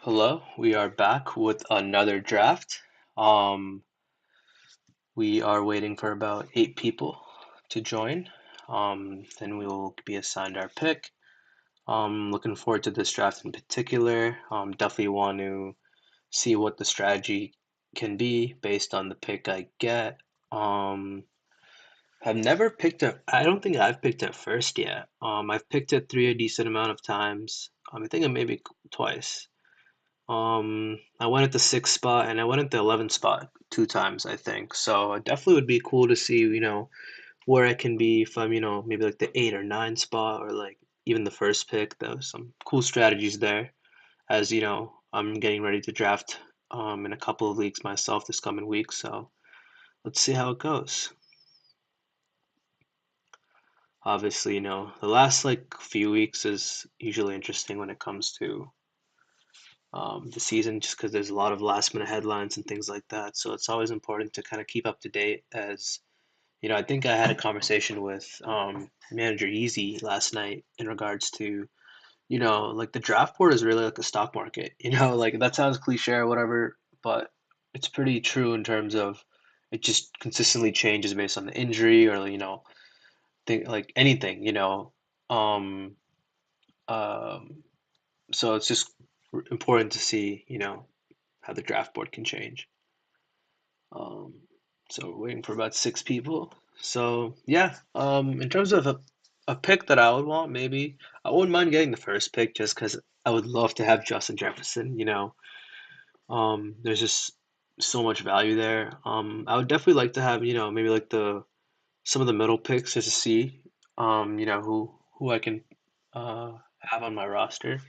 Hello, we are back with another draft. Um, we are waiting for about 8 people to join. Then we will be assigned our pick. Looking forward to this draft in particular. Definitely want to see what the strategy can be based on the pick I get. Um, I've never picked it. I don't think I've picked it first yet. I've picked it three a decent amount of times. I think it maybe twice. I went at the sixth spot and I went at the 11th spot two times, I think. So it definitely would be cool to see, where I can be if I'm, maybe like the eight or nine spot or like even the first pick. There's some cool strategies there as, I'm getting ready to draft in a couple of leagues myself this coming week. So let's see how it goes. Obviously, the last like few weeks is usually interesting when it comes to the season just because there's a lot of last minute headlines and things like that. So it's always important to kind of keep up to date. As I think I had a conversation with manager Easy last night in regards to, like the draft board is really like a stock market. Like that sounds cliche or whatever, but it's pretty true in terms of it just consistently changes based on the injury or, think like anything, Um, um, so it's just important to see, how the draft board can change. Um, so we're waiting for about 6 people. So yeah, in terms of a pick that I would want, maybe I wouldn't mind getting the first pick just because I would love to have Justin Jefferson. There's just so much value there. I would definitely like to have, maybe like the some of the middle picks just to see, who I can have on my roster.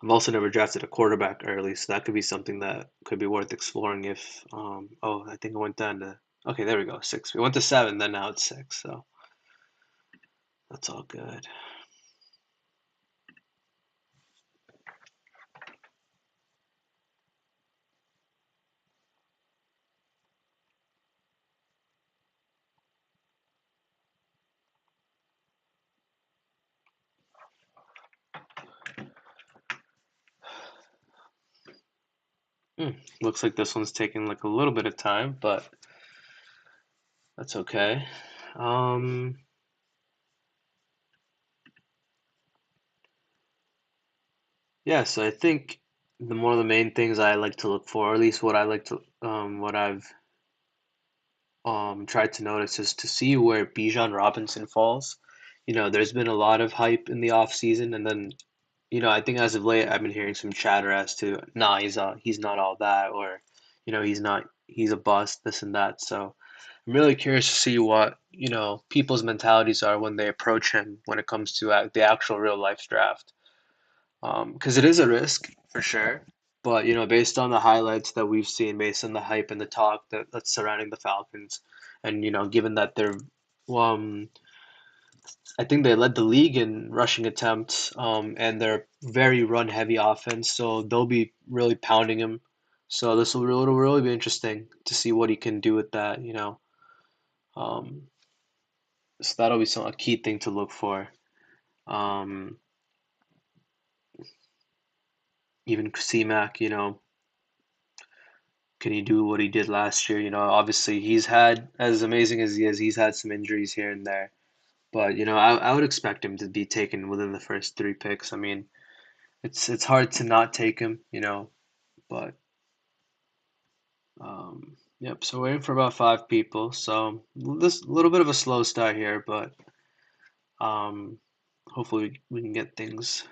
I've also never drafted a quarterback early, so that could be something that could be worth exploring if I think I went down to okay, there we go, six. We went to seven, then now it's six, so that's all good. Hmm. Looks like this one's taking like a little bit of time, but that's okay. Um yeah, so I think one of the main things I like to look for, or at least what I like to what I've tried to notice is to see where Bijan Robinson falls. There's been a lot of hype in the off season, and then I think as of late, I've been hearing some chatter as to, nah, he's not all that, or, he's a bust, this and that. So I'm really curious to see what, people's mentalities are when they approach him when it comes to the actual real life draft. Because it is a risk for sure. But, based on the highlights that we've seen, based on the hype and the talk that's surrounding the Falcons, and, given that um, I think they led the league in rushing attempts, and they're very run heavy offense, so they'll be really pounding him. So it'll really be interesting to see what he can do with that, Um, so that'll be a key thing to look for. Um, Even C-Mac, can he do what he did last year? Obviously he's had, as amazing as he is, he's had some injuries here and there. But, I would expect him to be taken within the first three picks. I mean, it's hard to not take him, but yep, so waiting for about 5 people. So this a little bit of a slow start here, but um, hopefully we can get things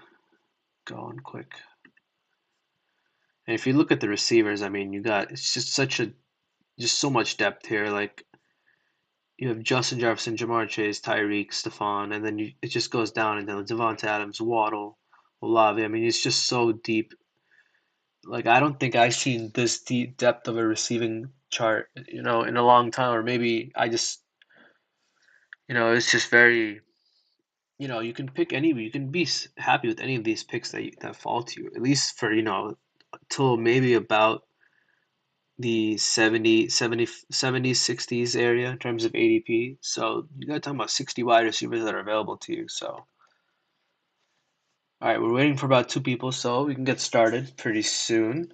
going quick. And if you look at the receivers, I mean, it's just just so much depth here. Like you have Justin Jefferson, Jamar Chase, Tyreek, Stephon, and then it just goes down and then Devonta Adams, Waddle, Olave. I mean, it's just so deep. Like I don't think I've seen this deep depth of a receiving chart, in a long time. Or maybe I just, it's just very, you can pick any, you can be happy with any of these picks that fall to you, at least for, till maybe about the 70, 60s area in terms of ADP. So you got talking about 60 wide receivers that are available to you. So All right, we're waiting for about two people, so we can get started pretty soon.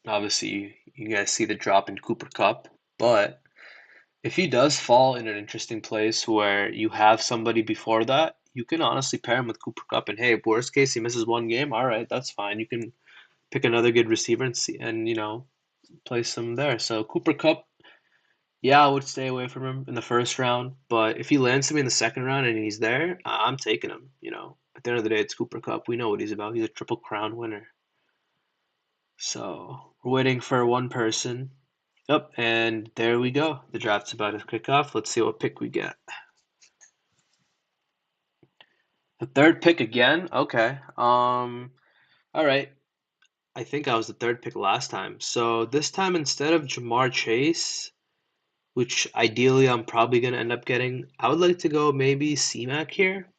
Obviously, you guys see the drop in Cooper Cup, but if he does fall in an interesting place where you have somebody before that, you can honestly pair him with Cooper Cup, and hey, worst case he misses one game, all right, that's fine. You can pick another good receiver and see, and place him there. So Cooper Cup, yeah, I would stay away from him in the first round, but if he lands me in the second round and he's there, I'm taking him. At the end of the day, it's Cooper Cup. We know what he's about. He's a triple crown winner. So we're waiting for one person. Yep, and there we go. The draft's about to kick off. Let's see what pick we get. The third pick again? Okay. All right. I think I was the third pick last time. So this time instead of Jamar Chase, which ideally I'm probably gonna end up getting, I would like to go maybe C-Mac here.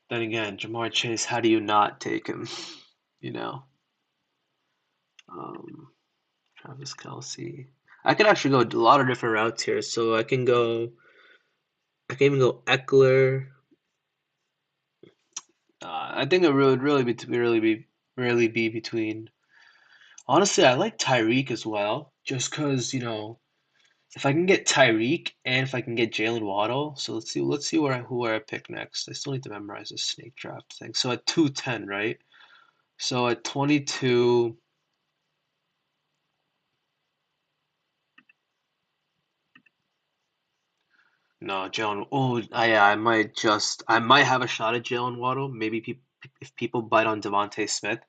Then again, Jamar Chase, how do you not take him? You know, um, Travis Kelce. I could actually go a lot of different routes here. So I can even go Eckler. I think it would really be between. Honestly, I like Tyreek as well, just because if I can get Tyreek and if I can get Jalen Waddle. So let's see who I pick next. I still need to memorize this snake draft thing. So at 210, right? So at 22. No, Jalen. Oh, I might have a shot at Jalen Waddle. Maybe if people bite on Devontae Smith,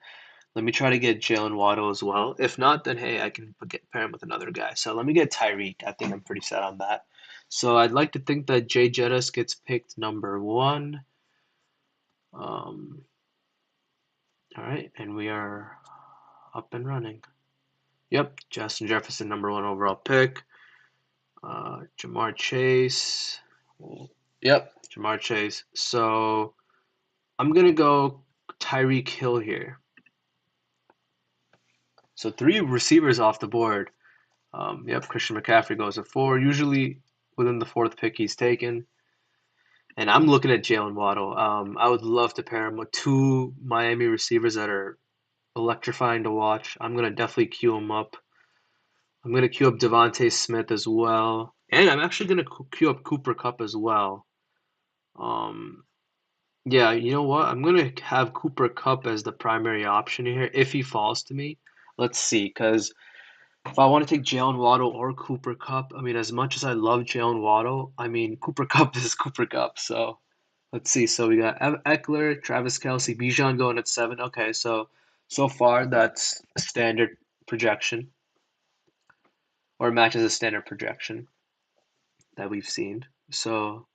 let me try to get Jalen Waddle as well. If not, then hey, I can pair him with another guy. So let me get Tyreek. I think I'm pretty set on that. So I'd like to think that Jay Jettis gets picked number one. Um, all right, and we are up and running. Yep, Justin Jefferson, number one overall pick. Jamar Chase. Yep, Jamar Chase. So I'm gonna go Tyreek Hill here. So three receivers off the board. Yep, Christian McCaffrey goes at four. Usually within the fourth pick he's taken. And I'm looking at Jalen Waddle. I would love to pair him with two Miami receivers that are electrifying to watch. I'm gonna definitely queue him up. I'm gonna queue up Devontae Smith as well, and I'm actually gonna queue up Cooper Cup as well. Um, yeah, you know what? I'm gonna have Cooper Cup as the primary option here if he falls to me. Let's see, because if I want to take Jalen Waddle or Cooper Cup, I mean, as much as I love Jalen Waddle, I mean, Cooper Cup is Cooper Cup. So let's see. So we got Eckler, Travis Kelce, Bijan going at seven. Okay, so far that's a standard projection, or matches a standard projection that we've seen. So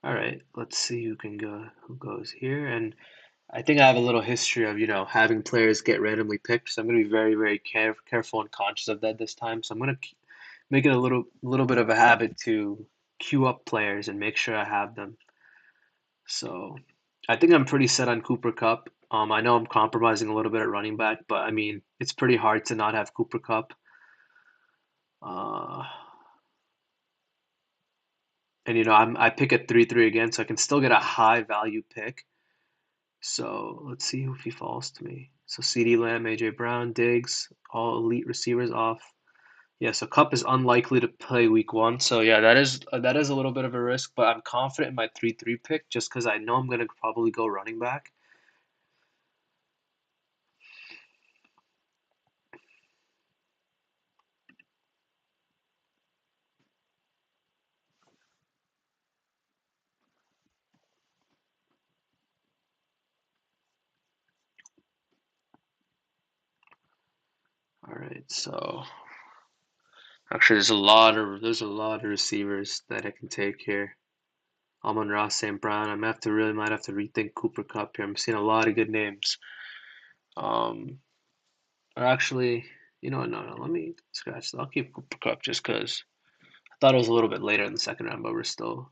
all right, let's see who goes here. And I think I have a little history of, having players get randomly picked. So I'm going to be very, very careful and conscious of that this time. So I'm going to make it a little bit of a habit to queue up players and make sure I have them. So I think I'm pretty set on Cooper Cup. I know I'm compromising a little bit at running back, but I mean, it's pretty hard to not have Cooper Cup. Uh, and I pick at 3-3 again, so I can still get a high value pick. So let's see if he falls to me. So CeeDee Lamb, AJ Brown, Diggs, all elite receivers off. Yeah, so Cup is unlikely to play week one. So yeah, that is a little bit of a risk, but I'm confident in my 3-3 pick just because I know I'm gonna probably go running back. All right, so actually there's a lot of receivers that I can take here. Amon-Ra St. Brown. Might have to rethink Cooper Cup here. I'm seeing a lot of good names. Um, or actually, no, let me scratch that. I'll keep Cooper Cup just because I thought it was a little bit later in the second round, but we're still.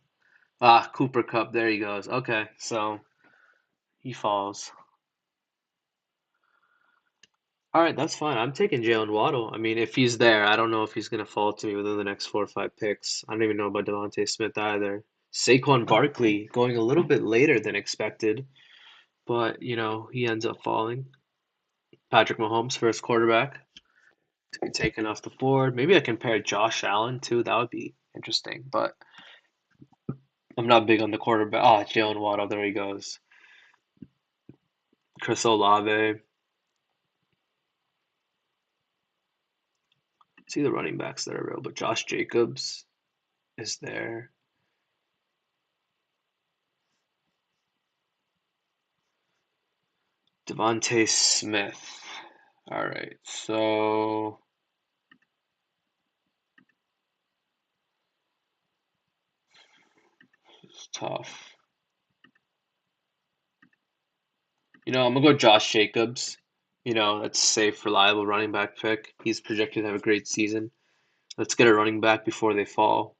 Cooper Cup. There he goes. Okay, so he falls. All right, that's fine. I'm taking Jalen Waddle. I mean, if he's there, I don't know if he's going to fall to me within the next 4 or 5 picks. I don't even know about Devontae Smith either. Saquon Barkley going a little bit later than expected, but he ends up falling. Patrick Mahomes, first quarterback to be taken off the board. Maybe I can pair Josh Allen too. That would be interesting, but I'm not big on the quarterback. Oh, Jalen Waddle, there he goes. Chris Olave. See the running backs that are real, but Josh Jacobs is there. Devontae Smith. All right, so it's tough. I'm gonna go Josh Jacobs. That's a safe, reliable running back pick. He's projected to have a great season. Let's get a running back before they fall.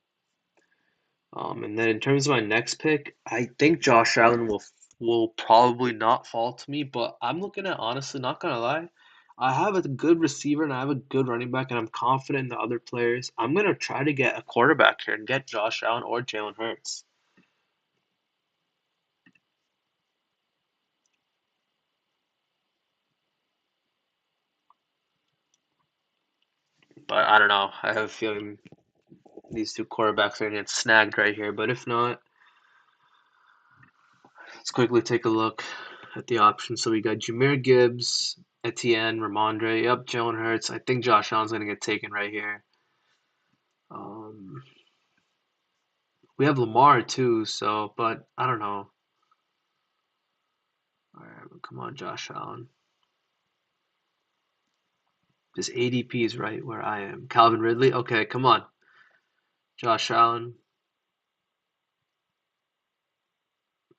And then in terms of my next pick, I think Josh Allen will probably not fall to me, but I'm looking at honestly, not gonna lie, I have a good receiver and I have a good running back, and I'm confident in the other players. I'm gonna try to get a quarterback here and get Josh Allen or Jalen Hurts. But I don't know. I have a feeling these two quarterbacks are gonna get snagged right here. But if not, let's quickly take a look at the options. So we got Jameer Gibbs, Etienne, Ramondre. Yep, Jalen Hurts. I think Josh Allen's gonna get taken right here. Um, we have Lamar too, so but I don't know. All right, come on, Josh Allen. This ADP is right where I am. Calvin Ridley. Okay, come on, Josh Allen.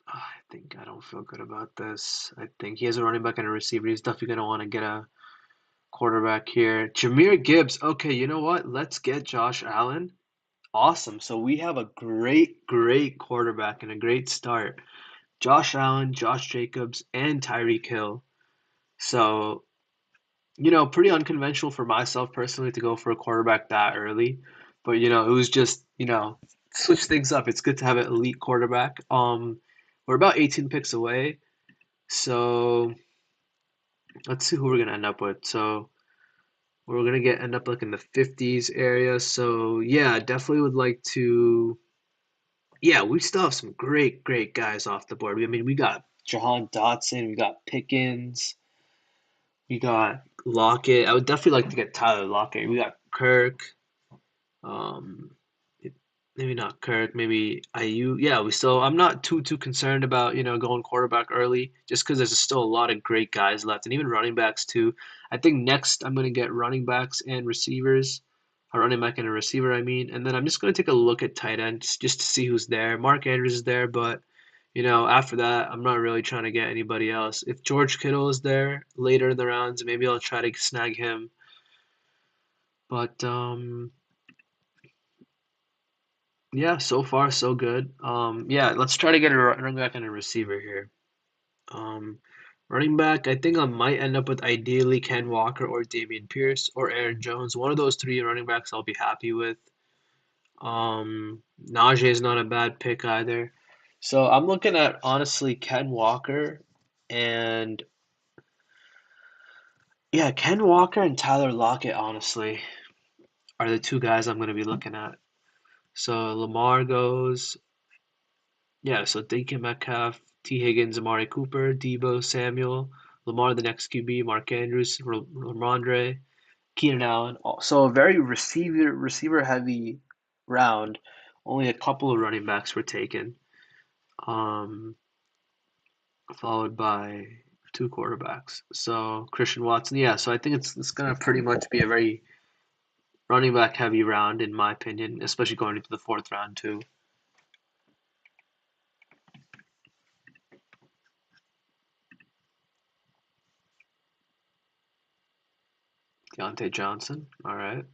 I think I don't feel good about this. I think he has a running back and a receiver. He's definitely gonna want to get a quarterback here. Jameer Gibbs. Okay, you know what? Let's get Josh Allen. Awesome. So we have a great, great quarterback and a great start. Josh Allen, Josh Jacobs, and Tyreek Hill. So, pretty unconventional for myself personally to go for a quarterback that early. But, it was just, switch things up. It's good to have an elite quarterback. We're about 18 picks away. So let's see who we're gonna end up with. So we're gonna end up like in the 50s area. So yeah, definitely would like to. Yeah, we still have some great, great guys off the board. I mean, we got Jahan Dotson, we got Pickens, we got Lockett. I would definitely like to get Tyler Lockett. We got Kirk. Um, maybe not Kirk. Maybe IU. Yeah, we still. I'm not too concerned about going quarterback early, just because there's still a lot of great guys left, and even running backs too. I think next I'm gonna get running backs and receivers, a running back and a receiver. I mean, and then I'm just gonna take a look at tight ends just to see who's there. Mark Andrews is there, but after that, I'm not really trying to get anybody else. If George Kittle is there later in the rounds, maybe I'll try to snag him. But yeah, so far so good. Yeah, let's try to get a running back and a receiver here. Um, Running back, I think I might end up with ideally Ken Walker or Dameon Pierce or Aaron Jones. One of those three running backs I'll be happy with. Najee is not a bad pick either. So I'm looking at honestly Ken Walker and yeah, Ken Walker and Tyler Lockett honestly are the two guys I'm going to be looking at. So Lamar goes. Yeah, so DK Metcalf, T. Higgins, Amari Cooper, Debo Samuel, Lamar, the next QB, Mark Andrews, Ramondre, Keenan Allen. So a very receiver heavy round. Only a couple of running backs were taken, um, followed by two quarterbacks. So Christian Watson, yeah. So I think it's gonna pretty much be a very running back heavy round in my opinion, especially going into the fourth round too. Deontay Johnson, all right.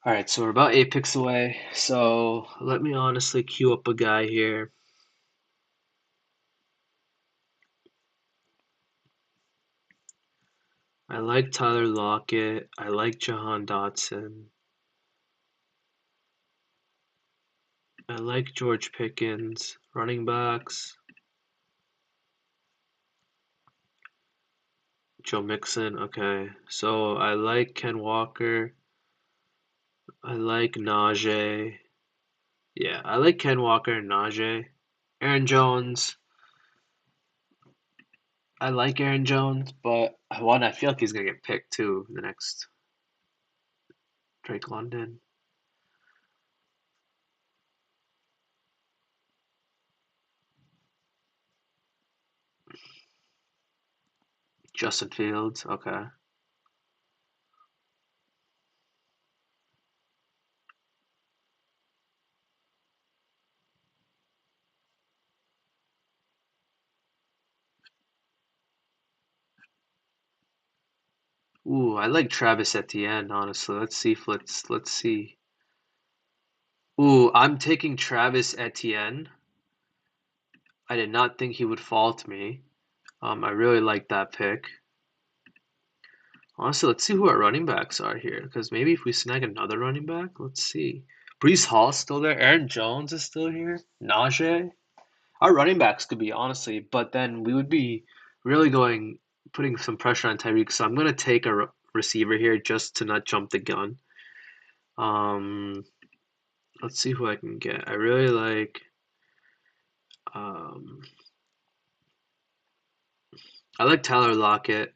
All right, so we're about 8 picks away. So let me honestly queue up a guy here. like Tyler Lockett. I like Jahan Dotson. I like George Pickens. Running backs, Joe Mixon. Okay. So I like Ken Walker. I like Najee. Yeah, I like Ken Walker and Najee. Aaron Jones. I like Aaron Jones, but I feel like he's gonna get picked too the next Drake London. Justin Fields. Okay. Ooh, I like Travis Etienne, honestly. Let's see. Ooh, I'm taking Travis Etienne. I did not think he would fall to me. I really like that pick. Honestly, let's see who our running backs are here. Because maybe if we snag another running back, let's see. Brees Hall's still there. Aaron Jones is still here. Najee. Our running backs could be, honestly, but then we would be really putting some pressure on Tyreek. So I'm going to take a receiver here just to not jump the gun. Um, let's see who I can get. I really like. Um, I like Tyler Lockett.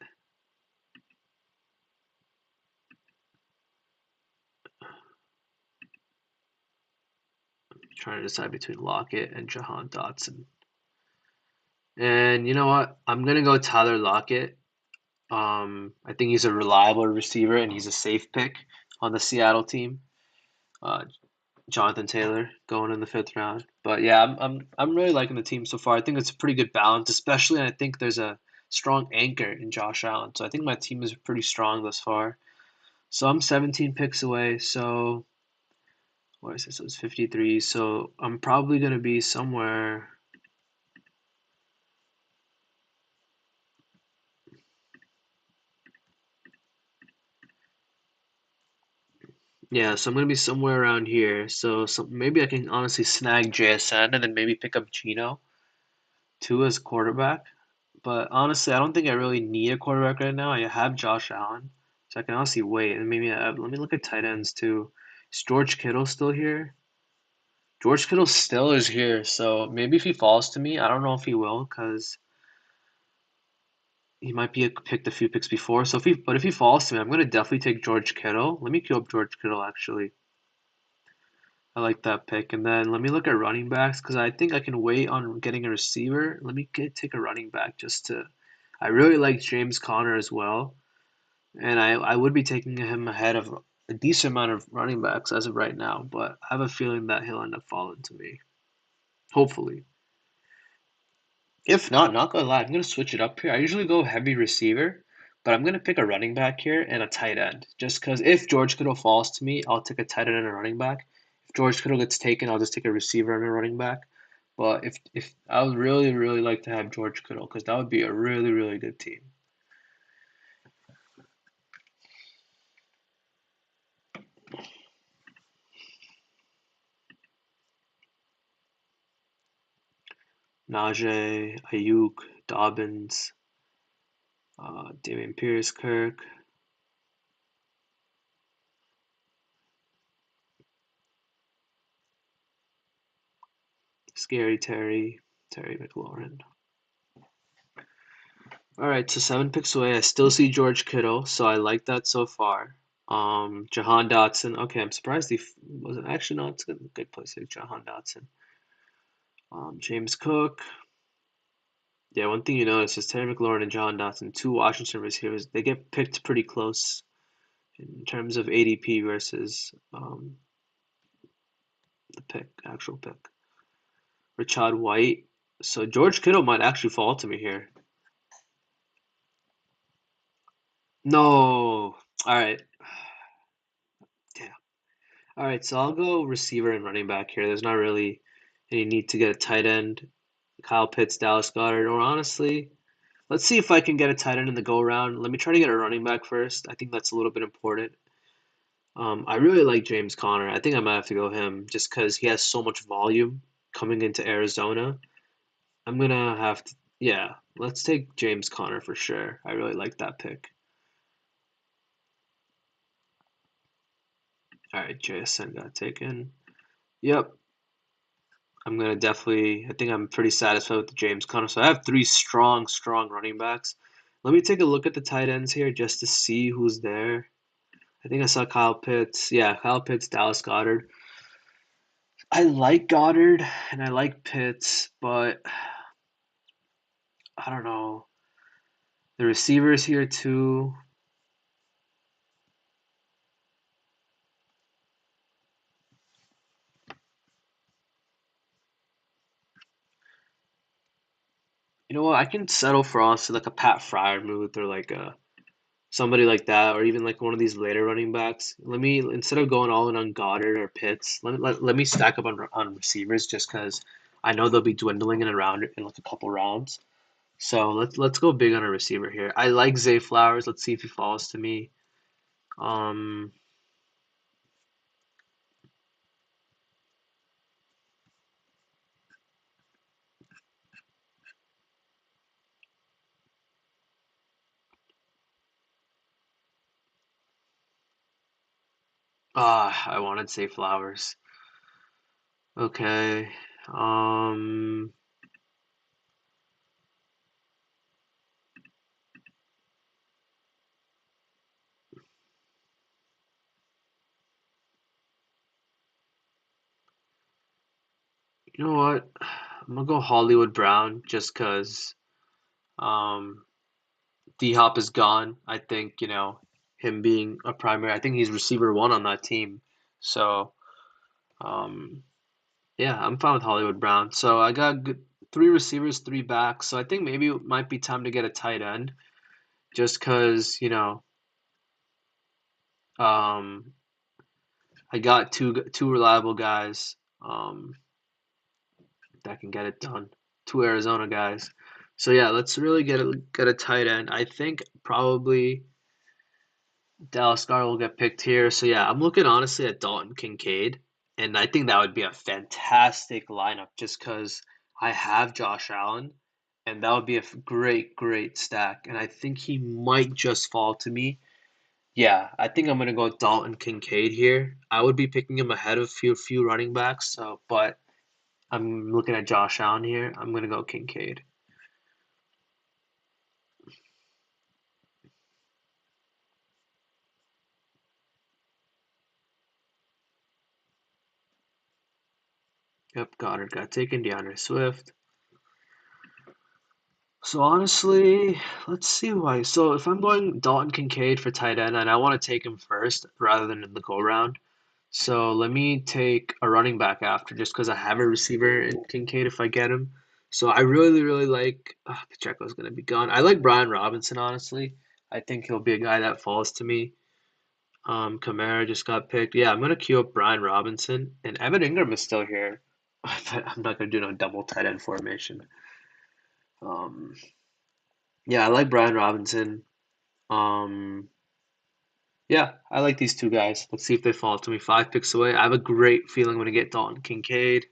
Trying to decide between Lockett and Jahan Dotson. And you know what? I'm gonna go Tyler Lockett. I think he's a reliable receiver and he's a safe pick on the Seattle team. Uh, Jonathan Taylor going in the fifth round. But yeah, I'm really liking the team so far. I think it's a pretty good balance, especially I think there's a strong anchor in Josh Allen. So I think my team is pretty strong thus far. So I'm 17 picks away. So what is this? So it's 53. So I'm probably gonna be somewhere. Yeah, so I'm gonna be somewhere around here. So maybe I can honestly snag JSN and then maybe pick up Gino too as quarterback. But honestly, I don't think I really need a quarterback right now. I have Josh Allen, so I can honestly wait. And maybe let me look at tight ends too. Is George Kittle still here? George Kittle still is here, so maybe if he falls to me, I don't know if he will, because he might be picked a few picks before. But if he falls to me, I'm gonna definitely take George Kittle. Let me queue up George Kittle actually. I like that pick. And then let me look at running backs because I think I can wait on getting a receiver. Take a running back just to. I really like James Conner as well. And I would be taking him ahead of a decent amount of running backs as of right now, but I have a feeling that he'll end up falling to me. Hopefully. If not, not gonna lie, I'm gonna switch it up here. I usually go heavy receiver, but I'm gonna pick a running back here and a tight end. Just because if George Kittle falls to me, I'll take a tight end and a running back. If George Kittle gets taken, I'll just take a receiver and a running back. But if I would really like to have George Kittle because that would be a really good team. Najee, Ayuk, Dobbins, Damian Pierce, Kirk, Scary Terry, Terry McLaurin. All right, so 7 picks away. I still see George Kittle, so I like that so far. Jahan Dotson. Okay, I'm surprised he wasn't actually no. It's a good place to take Jahan Dotson. James Cook. Yeah, one thing you notice is Terry McLaurin and Jahan Dotson, two Washington receivers. They get picked pretty close in terms of ADP versus the actual pick. Rashad White. So George Kittle might actually fall to me here. No. All right. Damn. All right, so I'll go receiver and running back here. There's not really any need to get a tight end. Kyle Pitts, Dallas Goedert, or honestly, Let's see if I can get a tight end in the go round. Let me try to get a running back first. I think that's a little bit important. I really like James Conner. I think I might have to go him just because he has so much volume coming into Arizona. I'm gonna have to, yeah, let's take James Conner for sure. I really like that pick. All right, JSN got taken. Yep, I'm gonna definitely. I think I'm pretty satisfied with the James Conner. So I have three strong, strong running backs. Let me take a look at the tight ends here just to see who's there. I think I saw Kyle Pitts. Yeah, Kyle Pitts, Dallas Goddard. I like Goddard and I like Pitts, but I don't know. The receivers here too. You know what? I can settle for honestly like a Pat Fryermuth or like a somebody like that, or even like one of these later running backs. Let me instead of going all in on Goddard or Pitts, let me stack up on receivers just because I know they'll be dwindling in around in like a couple rounds. So let's go big on a receiver here. I like Zay Flowers. Let's see if he falls to me. Um, I wanted Zay Flowers. Okay. Um, you know what? I'm gonna go Hollywood Brown just because um D Hop is gone. I think, him being a primary, I think he's receiver one on that team. So, um, yeah, I'm fine with Hollywood Brown. So I got three receivers, three backs. So I think maybe it might be time to get a tight end just because, um, I got two reliable guys that can get it done. Two Arizona guys. So yeah, let's really get a tight end. I think probably Dallas Goedert will get picked here. So yeah, I'm looking honestly at Dalton Kincaid, and I think that would be a fantastic lineup just because I have Josh Allen, and that would be a great, great stack. And I think he might just fall to me. Yeah, I think I'm gonna go with Dalton Kincaid here. I would be picking him ahead of few running backs. So, but I'm looking at Josh Allen here. I'm gonna go Kincaid. Yep, Goddard got taken. DeAndre Swift. So honestly, let's see why. So if I'm going Dalton Kincaid for tight end, and I want to take him first rather than in the go round, so let me take a running back after, just because I have a receiver in Kincaid if I get him. So I really, really like. Pacheco's gonna be gone. I like Brian Robinson honestly. I think he'll be a guy that falls to me. Kamara just got picked. Yeah, I'm gonna queue up Brian Robinson, and Evan Ingram is still here, but I'm not gonna do no double tight end formation. Um, yeah, I like Brian Robinson. Um, yeah, I like these two guys. Let's see if they fall to me 5 picks away. I have a great feeling I'm going to get Dalton Kincaid,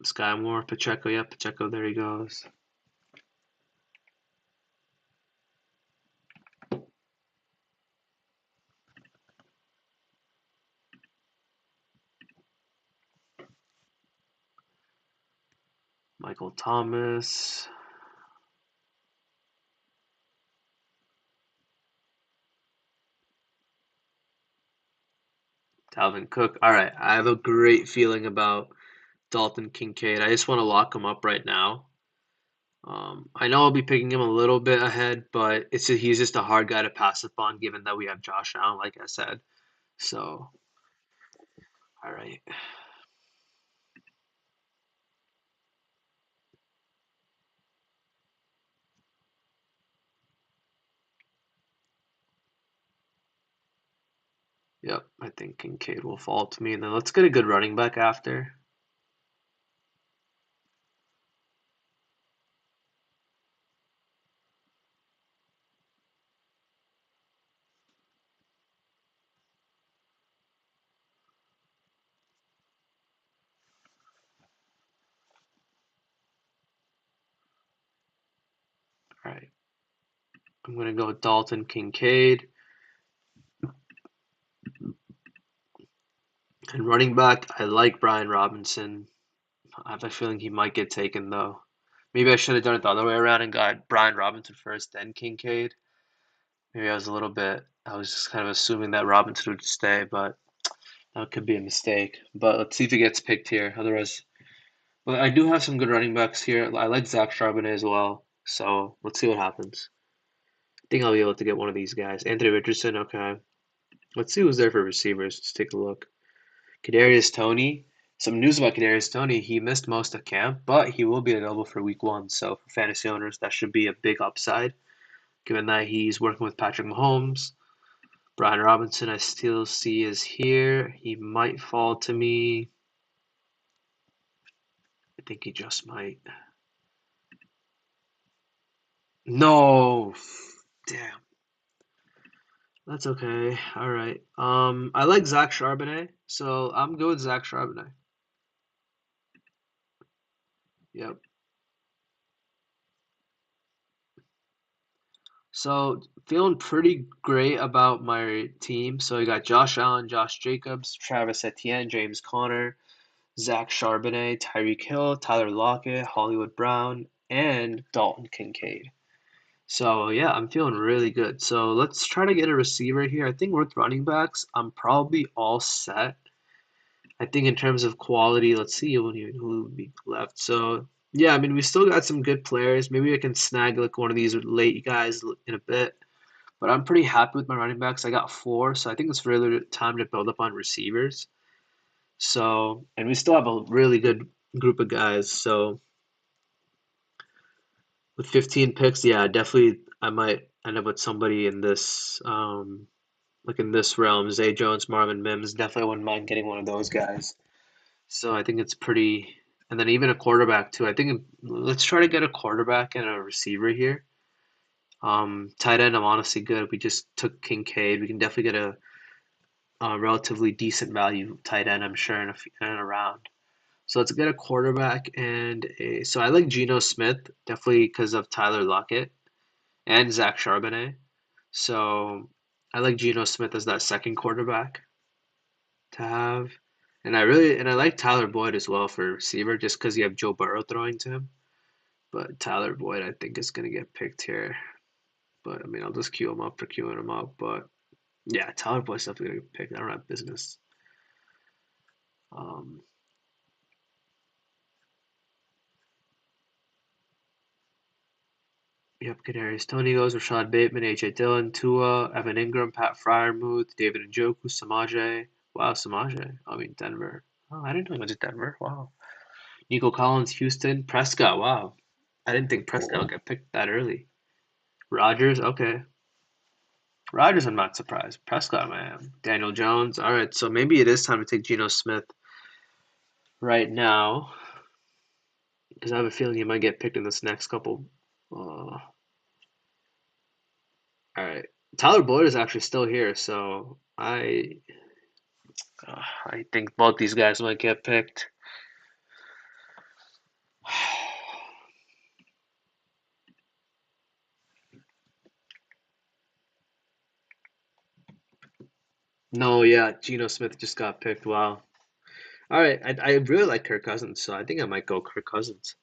Sky Moore, Pacheco. Yeah, Pacheco, there he goes. Michael Thomas, Dalvin Cook. All right, I have a great feeling about Dalton Kincaid. I just want to lock him up right now. I know I'll be picking him a little bit ahead, but he's just a hard guy to pass up on given that we have Josh Allen, like I said. So, all right. Yep, I think Kincaid will fall to me. And then let's get a good running back after. I'm gonna go Dalton Kincaid. And running back, I like Brian Robinson. I have a feeling he might get taken though. Maybe I should have done it the other way around and got Brian Robinson first, then Kincaid. Maybe I was just kind of assuming that Robinson would stay, but that could be a mistake. But let's see if he gets picked here. Otherwise, well, I do have some good running backs here. I like Zach Charbonnet as well. So let's see what happens. I think I'll be able to get one of these guys. Anthony Richardson, okay. Let's see who's there for receivers. Let's take a look. Kadarius Toney. Some news about Kadarius Toney. He missed most of camp, but he will be available for week 1. So for fantasy owners, that should be a big upside, given that he's working with Patrick Mahomes. Brian Robinson, I still see is here. He might fall to me. I think he just might. No. Damn. That's okay. All right. I like Zach Charbonnet, so I'm good with Zach Charbonnet. Yep. So feeling pretty great about my team. So you got Josh Allen, Josh Jacobs, Travis Etienne, James Conner, Zach Charbonnet, Tyreek Hill, Tyler Lockett, Hollywood Brown, and Dalton Kincaid. So yeah, I'm feeling really good. So let's try to get a receiver here. I think with running backs, I'm probably all set. I think in terms of quality, let's see who would be left. So yeah, I mean we still got some good players. Maybe I can snag like one of these late guys in a bit. But I'm pretty happy with my running backs. I got 4, so I think it's really time to build up on receivers. So, and we still have a really good group of guys. So with 15 picks, yeah, definitely I might end up with somebody in this like in this realm. Zay Jones, Marvin Mims, definitely wouldn't mind getting one of those guys. So I think it's pretty, and then even a quarterback too. I think let's try to get a quarterback and a receiver here. Tight end, I'm honestly good. We just took Kincaid. We can definitely get a relatively decent value tight end, I'm sure, in a round. So let's get a quarterback and a. So I like Geno Smith definitely because of Tyler Lockett and Zach Charbonnet. So I like Geno Smith as that second quarterback to have. And I like Tyler Boyd as well for receiver just because you have Joe Burrow throwing to him. But Tyler Boyd I think is gonna get picked here. But I mean I'll just queue him up for queuing him up. But yeah, Tyler Boyd's definitely gonna get picked. I don't have business. Um, Yep, Kadarius Toney goes, Rashad Bateman, AJ Dillon, Tua, Evan Ingram, Pat Fryermuth, David Njoku, Samaje. Wow, Samaje. I mean, Denver. Oh, I didn't know he went to Denver. Wow. Nico Collins, Houston, Prescott. Wow. I didn't think Prescott would get picked that early. Rodgers, okay. Rodgers, I'm not surprised. Prescott, man. Daniel Jones. All right, so maybe it is time to take Geno Smith right now because I have a feeling he might get picked in this next couple. All right. Tyler Boyd is actually still here, so I think both these guys might get picked. No, yeah, Geno Smith just got picked. Wow. All right, I really like Kirk Cousins, so I think I might go Kirk Cousins.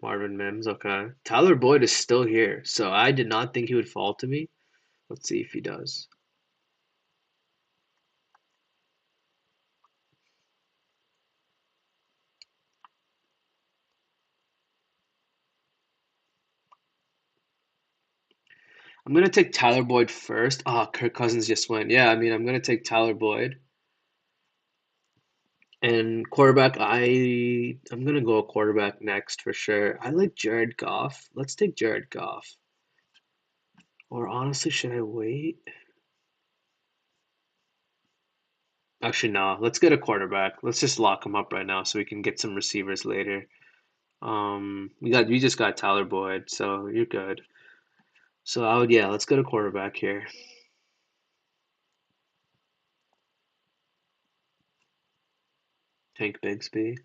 Marvin Mims, okay. Tyler Boyd is still here, so I did not think he would fall to me. Let's see if he does. I'm gonna take Tyler Boyd first. Ah, Kirk Cousins just went. Yeah, I mean, I'm gonna take Tyler Boyd. And quarterback, I'm gonna go a quarterback next for sure. I like Jared Goff. Let's take Jared Goff. Or honestly, should I wait? Actually, no. Let's get a quarterback. Let's just lock him up right now so we can get some receivers later. We just got Tyler Boyd, so you're good. So yeah, let's get a quarterback here. Tank Bigsby.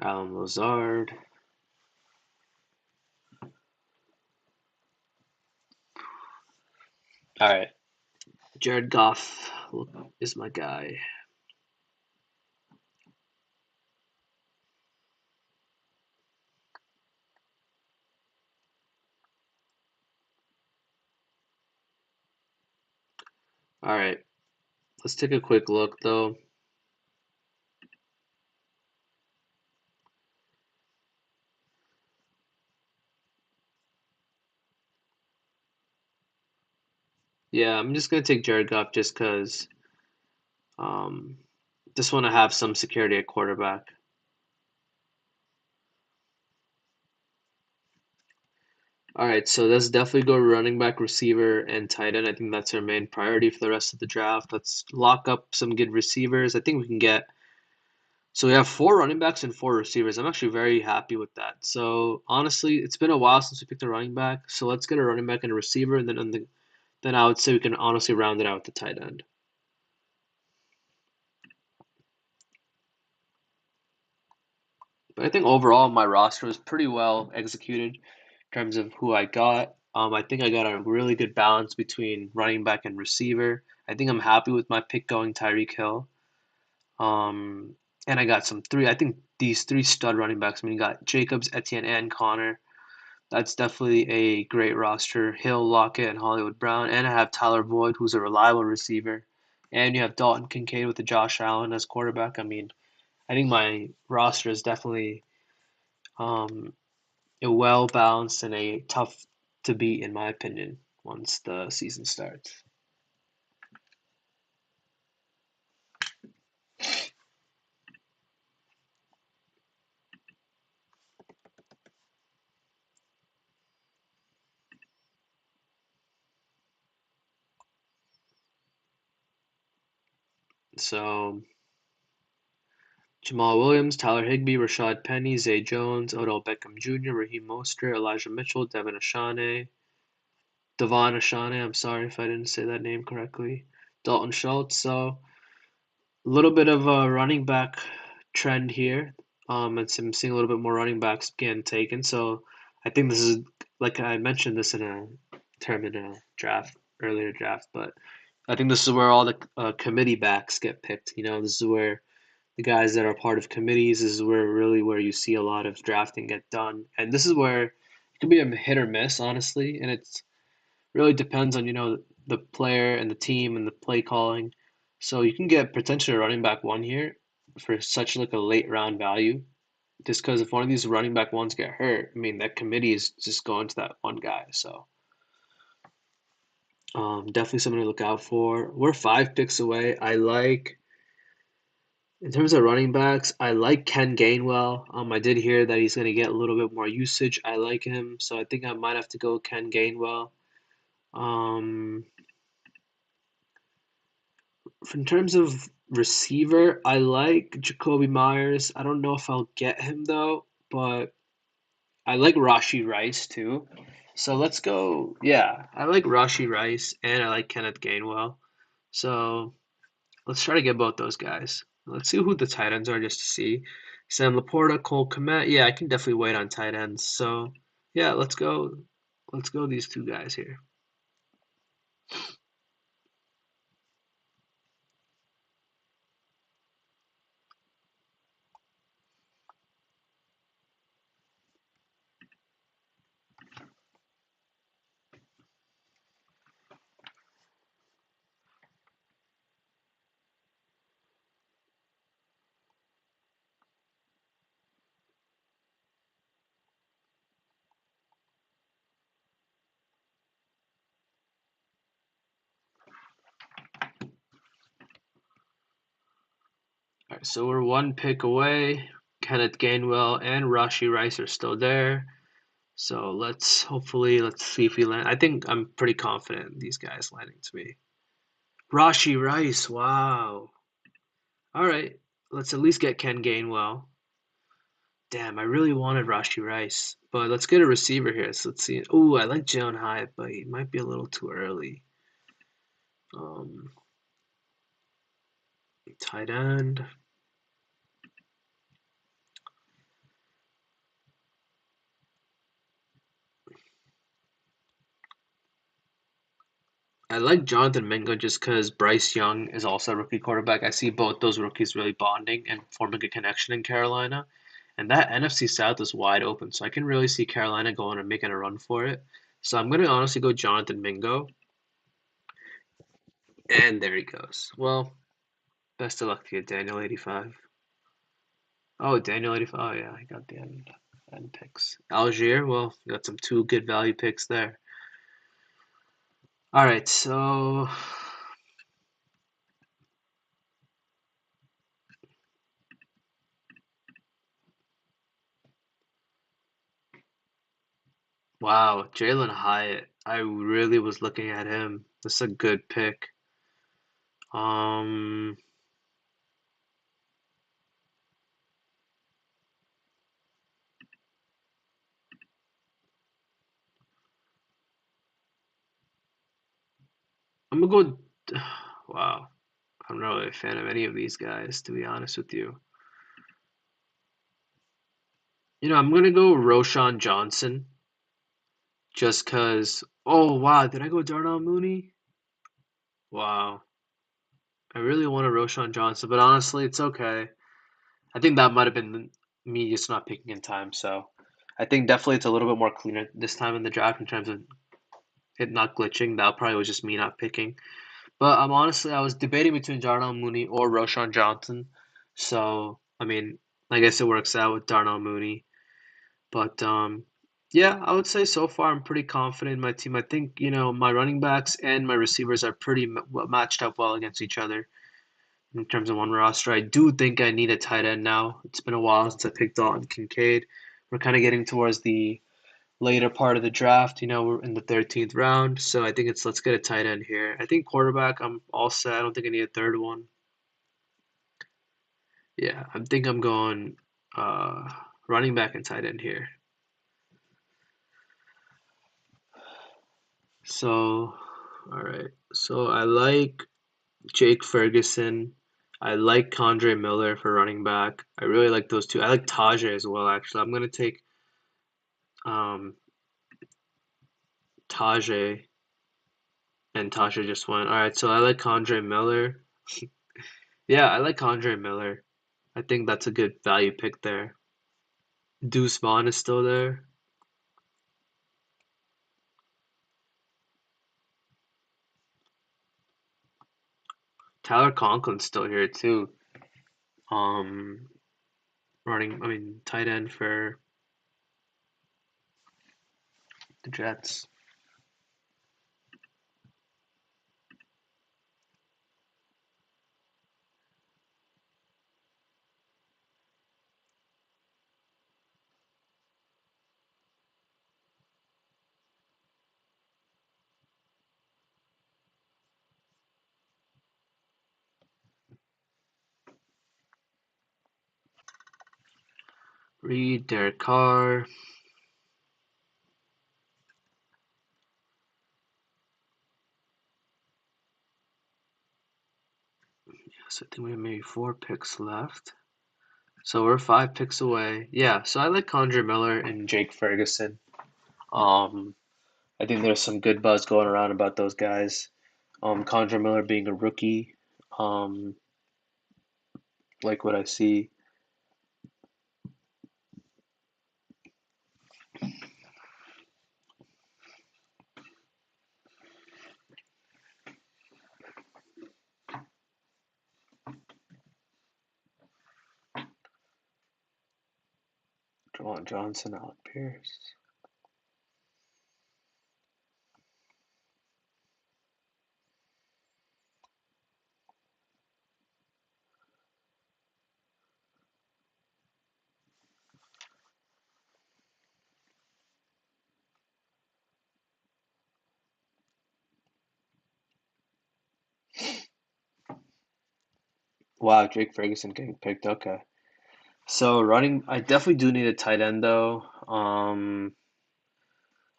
Alan Lazard. All right. Jared Goff is my guy. All right. Let's take a quick look though. Yeah, I'm just gonna take Jared Goff just because um just want to have some security at quarterback. All right, so let's definitely go running back, receiver, and tight end. I think that's our main priority for the rest of the draft. Let's lock up some good receivers. I think we can get. So we have four running backs and four receivers. I'm actually very happy with that. So honestly, it's been a while since we picked a running back. So let's get a running back and a receiver, and then I would say we can honestly round it out with the tight end. But I think overall my roster was pretty well executed in terms of who I got. I think I got a really good balance between running back and receiver. I think I'm happy with my pick going Tyreek Hill. Um, and I got some three. I think these three stud running backs. I mean, you got Jacobs, Etienne, and Connor. That's definitely a great roster. Hill, Lockett, and Hollywood Brown. And I have Tyler Boyd, who's a reliable receiver. And you have Dalton Kincaid with the Josh Allen as quarterback. I mean, I think my roster is definitely um, a well balanced and a tough to beat, in my opinion, once the season starts. So Jamal Williams, Tyler Higbee, Rashad Penny, Zay Jones, Odell Beckham Jr., Raheem Mostert, Elijah Mitchell, Devon Ashane. I'm sorry if I didn't say that name correctly. Dalton Schultz. So a little bit of a running back trend here. And I'm seeing a little bit more running backs getting taken. So I think this is like I mentioned this in a term in a draft earlier draft, but I think this is where all the committee backs get picked. This is where the guys that are part of committees. This is where you see a lot of drafting get done, and this is where it can be a hit or miss, honestly, and it's really depends on the player and the team and the play calling. So you can get potentially a running back one here for such like a late round value. Just because if one of these running back ones get hurt, I mean that committee is just going to that one guy. So definitely something to look out for. We're 5 picks away. In terms of running backs, I like Ken Gainwell. I did hear that he's going to get a little bit more usage. I like him, so I think I might have to go Ken Gainwell. Um, in terms of receiver, I like Jacoby Myers. I don't know if I'll get him though, but I like Rashi Rice too. So let's go. Yeah, I like Rashi Rice and I like Kenneth Gainwell. So let's try to get both those guys. Let's see who the tight ends are just to see. Sam Laporta, Cole Kmet. Yeah, I can definitely wait on tight ends. So yeah, let's go. Let's go these two guys here. All right, so we're 1 pick away. Kenneth Gainwell and Rashi Rice are still there. So let's see if we land. I think I'm pretty confident these guys landing to me. Rashi Rice, wow. All right, let's at least get Ken Gainwell. Damn, I really wanted Rashi Rice, but let's get a receiver here. So let's see. Oh, I like Jalen Hyatt, but he might be a little too early. Um, Tight end. I like Jonathan Mingo just because Bryce Young is also a rookie quarterback. I see both those rookies really bonding and forming a connection in Carolina. And that NFC South is wide open, so I can really see Carolina going and making a run for it. So I'm going to honestly go Jonathan Mingo. And there he goes. Well, best of luck to you, Daniel 85. Oh, Daniel 85. Oh, yeah, I got the end picks. Algier, well, you got some two good value picks there. All right, so wow, Jalen Hyatt. I really was looking at him. That's a good pick. Um, I'm gonna go. Wow, I'm not really a fan of any of these guys, to be honest with you. I'm gonna go Roshan Johnson just cause. Oh wow, did I go Darnell Mooney? Wow, I really want a Roshan Johnson, but honestly, it's okay. I think that might have been me just not picking in time. So I think definitely it's a little bit more cleaner this time in the draft in terms of it not glitching. That probably was just me not picking. But I was debating between Darnell Mooney or Roshan Johnson. So I mean, I guess it works out with Darnell Mooney. But yeah, I would say so far I'm pretty confident in my team. I think my running backs and my receivers are pretty matched up well against each other in terms of one roster. I do think I need a tight end now. It's been a while since I picked Dalton Kincaid. We're kind of getting towards the later part of the draft. We're in the 13th round, so I think it's let's get a tight end here. I think quarterback, I'm all set. I don't think I need a third one. Yeah, I think I'm going uh, running back and tight end here. So, all right. So I like Jake Ferguson. I like Condre Miller for running back. I really like those two. I like Tajay as well, actually. I'm gonna take um, Tajay, and Tajay just went. All right, so I like Condre Miller. Yeah, I like Condre Miller. I think that's a good value pick there. Deuce Vaughn is still there. Tyler Conklin's still here too. Um, tight end for the Jets. Reed, Derek Carr. So I think we have maybe 4 picks left. So we're 5 picks away. Yeah, so I like Condre Miller and Jake Ferguson. Um, I think there's some good buzz going around about those guys. Condre Miller being a rookie, um, like what I see. Jawan Johnson, Alec Pierce. Wow, Drake Ferguson getting picked. Okay. So running, I definitely do need a tight end though.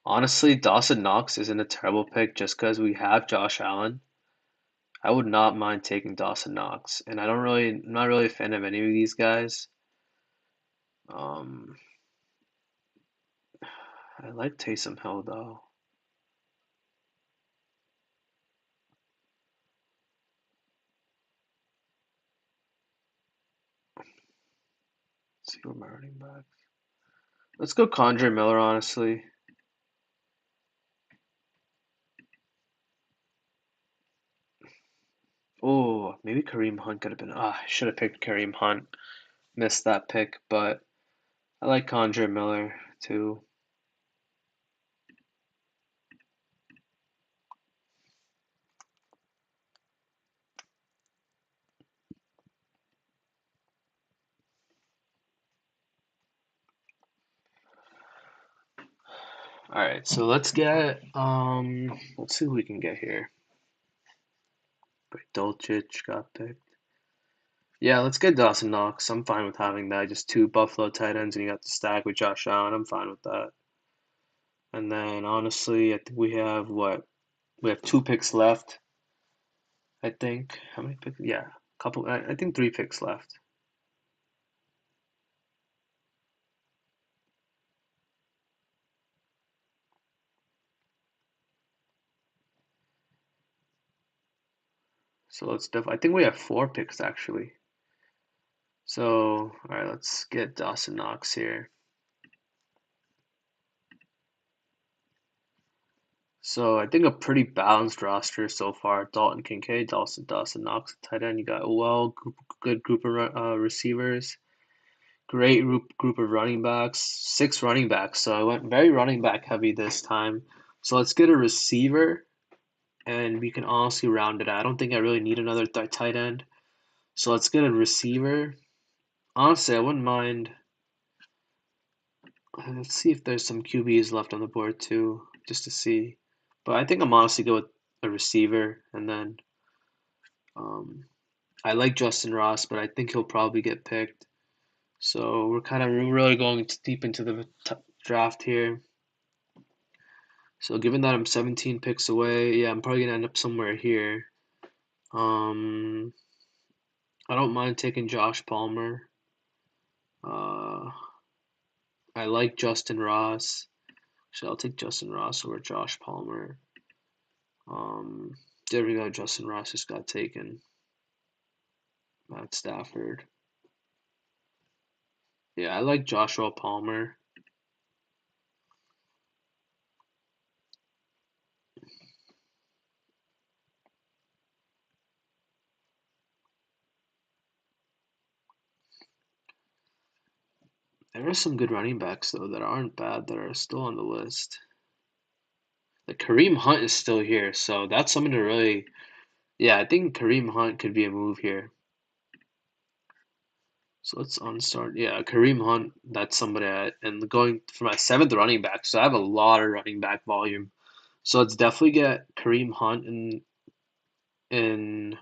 Honestly, Dawson Knox isn't a terrible pick just because we have Josh Allen. I would not mind taking Dawson Knox, and I'm not really a fan of any of these guys. Um, I like Taysom Hill though. Let's see where my running back. Let's go Condre Miller, honestly. Oh, maybe Kareem Hunt could have been. Ah, I should have picked Kareem Hunt. Missed that pick, but I like Condre Miller too. All right, so let's see who we can get here. Great, Dolchich got picked. Yeah, let's get Dawson Knox. I'm fine with having that. Just two Buffalo tight ends, and you got the stack with Josh Allen. I'm fine with that. And then honestly, I think we have what? We have two picks left. I think. How many picks? Yeah, couple. I think three picks left. So I think we have four picks actually. So all right, let's get Dawson Knox here. So I think a pretty balanced roster so far. Dalton Kincaid, Dawson Knox, tight end. You got a good group of receivers. Great group of running backs. Six running backs. So I went very running back heavy this time. So let's get a receiver, and we can honestly round it out. I don't think I really need another tight end. So let's get a receiver. Honestly, I wouldn't mind. Let's see if there's some QBs left on the board too, just to see. But I think I'm honestly go with a receiver, and then um, I like Justin Ross, but I think he'll probably get picked. So we're really going deep into the draft here. So given that I'm 17 picks away, yeah, I'm probably gonna end up somewhere here. Um, I don't mind taking Josh Palmer. Uh, I like Justin Ross. So I'll take Justin Ross over Josh Palmer. Um, there we go. Justin Ross just got taken. Matt Stafford. Yeah, I like Joshua Palmer. There are some good running backs though that aren't bad that are still on the list. Like Kareem Hunt is still here, so that's something to really. Yeah, I think Kareem Hunt could be a move here. So let's unstart. Yeah, Kareem Hunt. That's somebody. And going for my seventh running back, so I have a lot of running back volume. So let's definitely get Kareem Hunt in.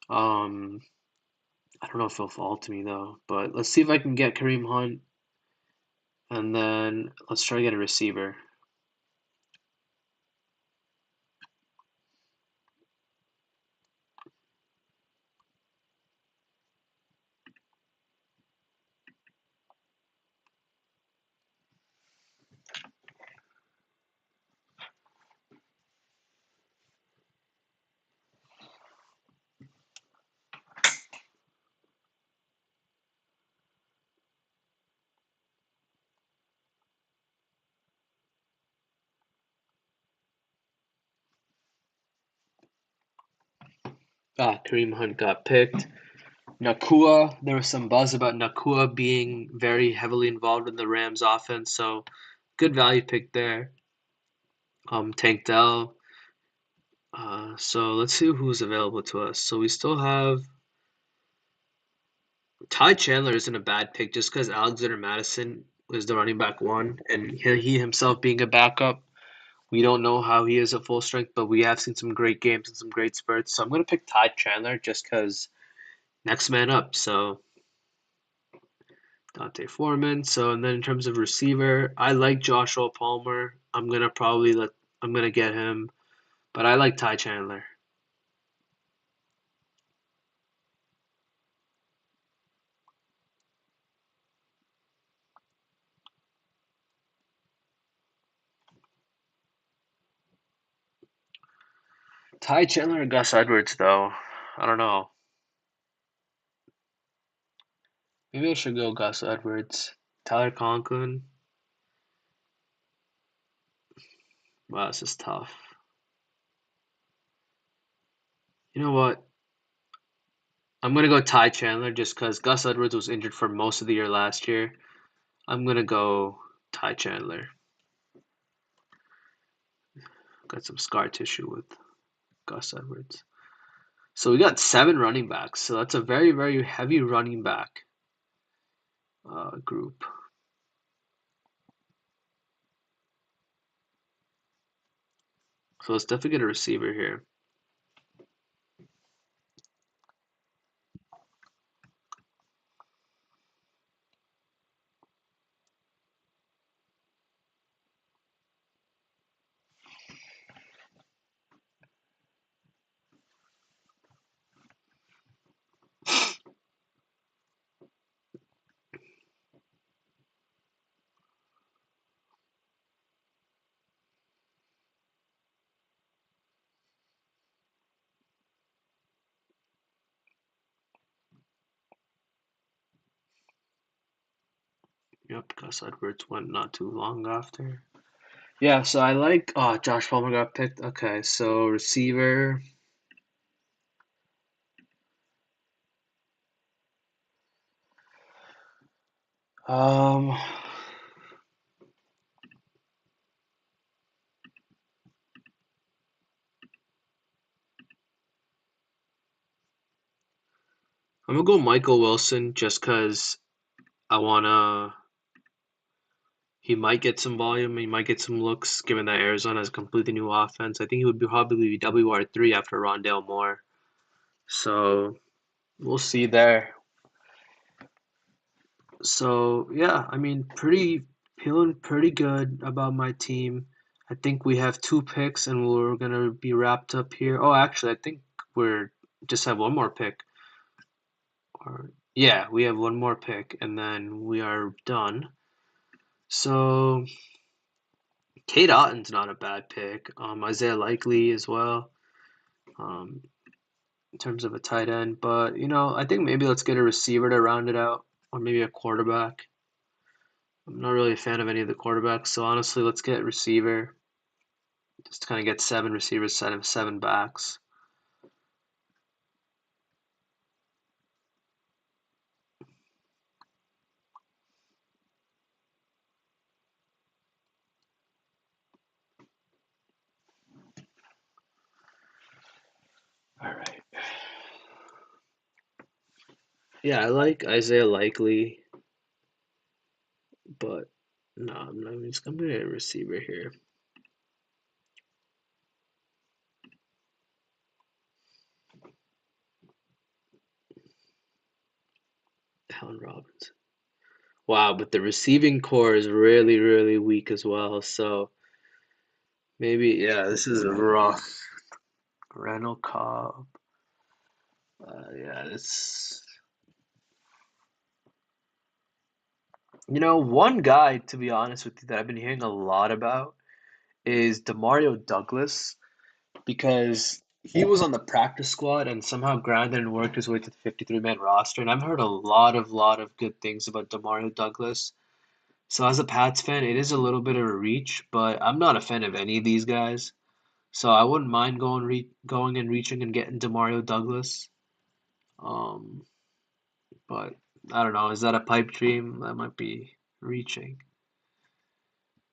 Um, I don't know if he'll fall to me though, but let's see if I can get Kareem Hunt, and then let's try to get a receiver. Ah, Kareem Hunt got picked. Nakua, there was some buzz about Nakua being very heavily involved in the Rams offense, so good value pick there. Tank Dell. So let's see who's available to us. So we still have Ty Chandler isn't a bad pick just because Alexander Madison is the running back one, and he himself being a backup. We don't know how he is at full strength, but we have seen some great games and some great spurts. So I'm gonna pick Ty Chandler just because next man up. So Dante Foreman. So and then in terms of receiver, I like Joshua Palmer. I'm gonna get him, but I like Ty Chandler. Ty Chandler or Gus Edwards though. I don't know. Maybe I should go Gus Edwards. Tyler Conklin. Wow, this is tough. You know what? I'm gonna go Ty Chandler just because Gus Edwards was injured for most of the year last year. I'm gonna go Ty Chandler. Got some scar tissue with Gus Edwards. So we got seven running backs. So that's a very, very heavy running back group. So let's definitely get a receiver here. Yep, Gus Edwards went not too long after. Yeah, so I like. Oh, Josh Palmer got picked. Okay, so receiver. Um, I'm gonna go Michael Wilson just because I wanna. He might get some volume. He might get some looks, given that Arizona has a completely new offense. I think he would probably be WR3 after Rondale Moore. So we'll see there. So yeah, I mean, pretty feeling pretty good about my team. I think we have two picks, and we're gonna be wrapped up here. Oh, actually, I think we're just have one more pick. Or yeah, we have one more pick, and then we are done. So Kate Otton's not a bad pick. Isaiah Likely as well. Um, in terms of a tight end, but I think maybe let's get a receiver to round it out, or maybe a quarterback. I'm not really a fan of any of the quarterbacks, so honestly, let's get receiver. Just to kind of get seven receivers instead of seven backs. All right. Yeah, I like Isaiah Likely, but no, I'm gonna get a receiver here. Allen Robinson. Wow, but the receiving core is really, really weak as well. So maybe, yeah, this is rough. Randall Cobb. Yeah, it's one guy to be honest with you that I've been hearing a lot about is Demario Douglas because he was on the practice squad and somehow grinded and worked his way to the 53-man roster. And I've heard a lot of good things about Demario Douglas. So as a Pats fan, it is a little bit of a reach, but I'm not a fan of any of these guys. So I wouldn't mind going and reaching and getting Demario Douglas. Um, but I don't know. Is that a pipe dream? That might be reaching.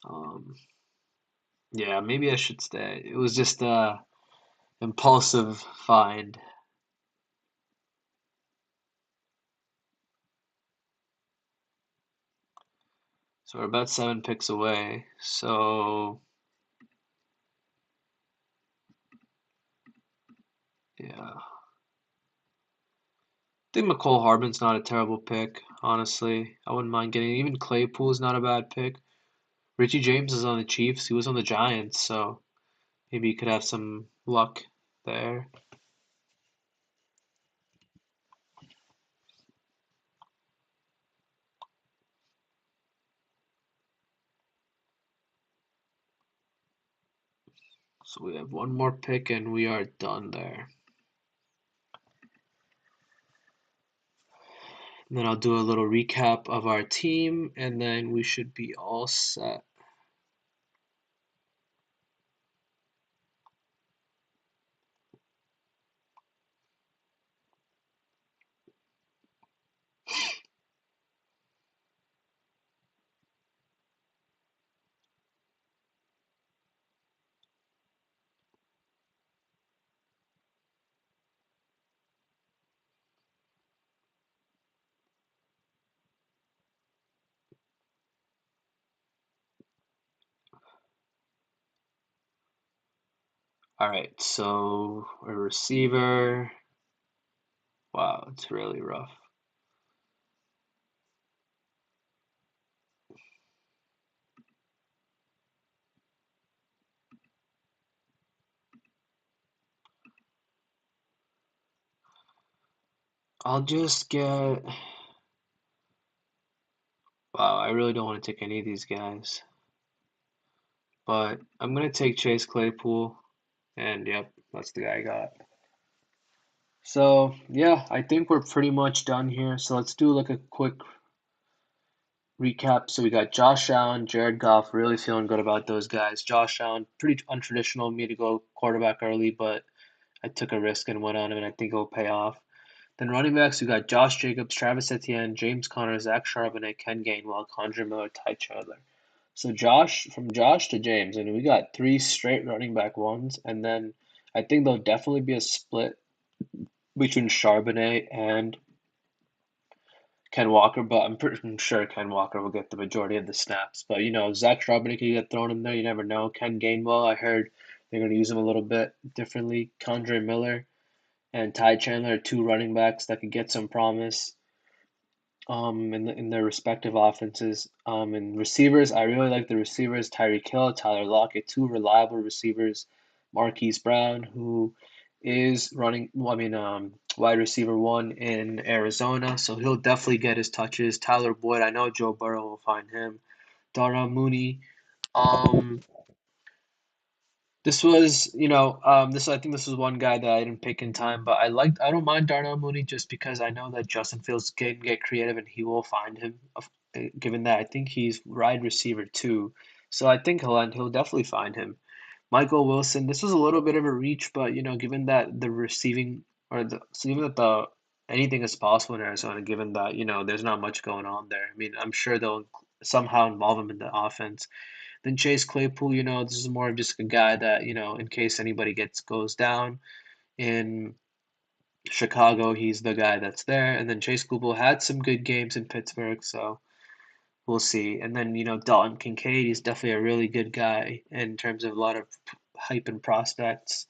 Um, yeah, maybe I should stay. It was just a impulsive find. So we're about seven picks away. So Yeah. I think McCole Hardman's not a terrible pick, honestly. I wouldn't mind getting even Claypool's not a bad pick. Richie James is on the Chiefs. He was on the Giants, so maybe you could have some luck there. So we have one more pick and we are done there. And then I'll do a little recap of our team and then we should be all set. All right, so a receiver. Wow, it's really rough. I'll just get. Wow, I really don't want to take any of these guys. But I'm going to take Chase Claypool. And yep, that's the guy I got. So, yeah, I think we're pretty much done here. So let's do like a quick recap. So we got Josh Allen, Jared Goff, really feeling good about those guys. Josh Allen, pretty untraditional of me to go quarterback early, but I took a risk and went on him, and I think it'll pay off. Then running backs, we got Josh Jacobs, Travis Etienne, James Conner, Zach Charbonnet, Ken Gainwell, Condre Miller, Ty Chandler. So from Josh to James, and we got three straight running back ones, and then I think there'll definitely be a split between Charbonnet and Ken Walker, but I'm sure Ken Walker will get the majority of the snaps. But Zach Charbonnet can get thrown in there. You never know. Ken Gainwell, I heard they're going to use him a little bit differently. Condre Miller and Ty Chandler are two running backs that could get some promise in their respective offenses. And receivers, I really like the receivers. Tyreek Hill, Tyler Lockett, two reliable receivers. Marquise Brown, who is running, well, I mean, wide receiver one in Arizona, so he'll definitely get his touches. Tyler Boyd, I know Joe Burrow will find him. Darnell Mooney, um, this was, I think this was one guy that I didn't pick in time, but I don't mind Darnell Mooney just because I know that Justin Fields can get creative and he will find him. Given that I think he's wide receiver too, so I think he'll definitely find him. Michael Wilson, this was a little bit of a reach, but given that the receiving or so given that the anything is possible in Arizona, given that there's not much going on there. I mean, I'm sure they'll somehow involve him in the offense. Then Chase Claypool, this is more of just a guy that, in case anybody goes down in Chicago, he's the guy that's there. And then Chase Claypool had some good games in Pittsburgh, so we'll see. And then, Dalton Kincaid, he's definitely a really good guy in terms of a lot of hype and prospects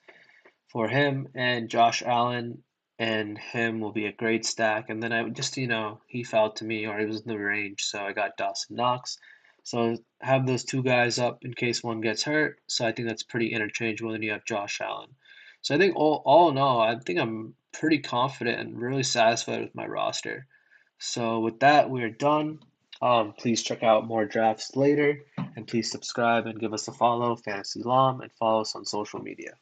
for him. And Josh Allen and him will be a great stack. And then I just, he fell to me or he was in the range, so I got Dawson Knox. So have those two guys up in case one gets hurt. So I think that's pretty interchangeable. Then you have Josh Allen. So I think all in all, I think I'm pretty confident and really satisfied with my roster. So with that, we're done. Please check out more drafts later, and please subscribe and give us a follow, Fantasy Lom, and follow us on social media.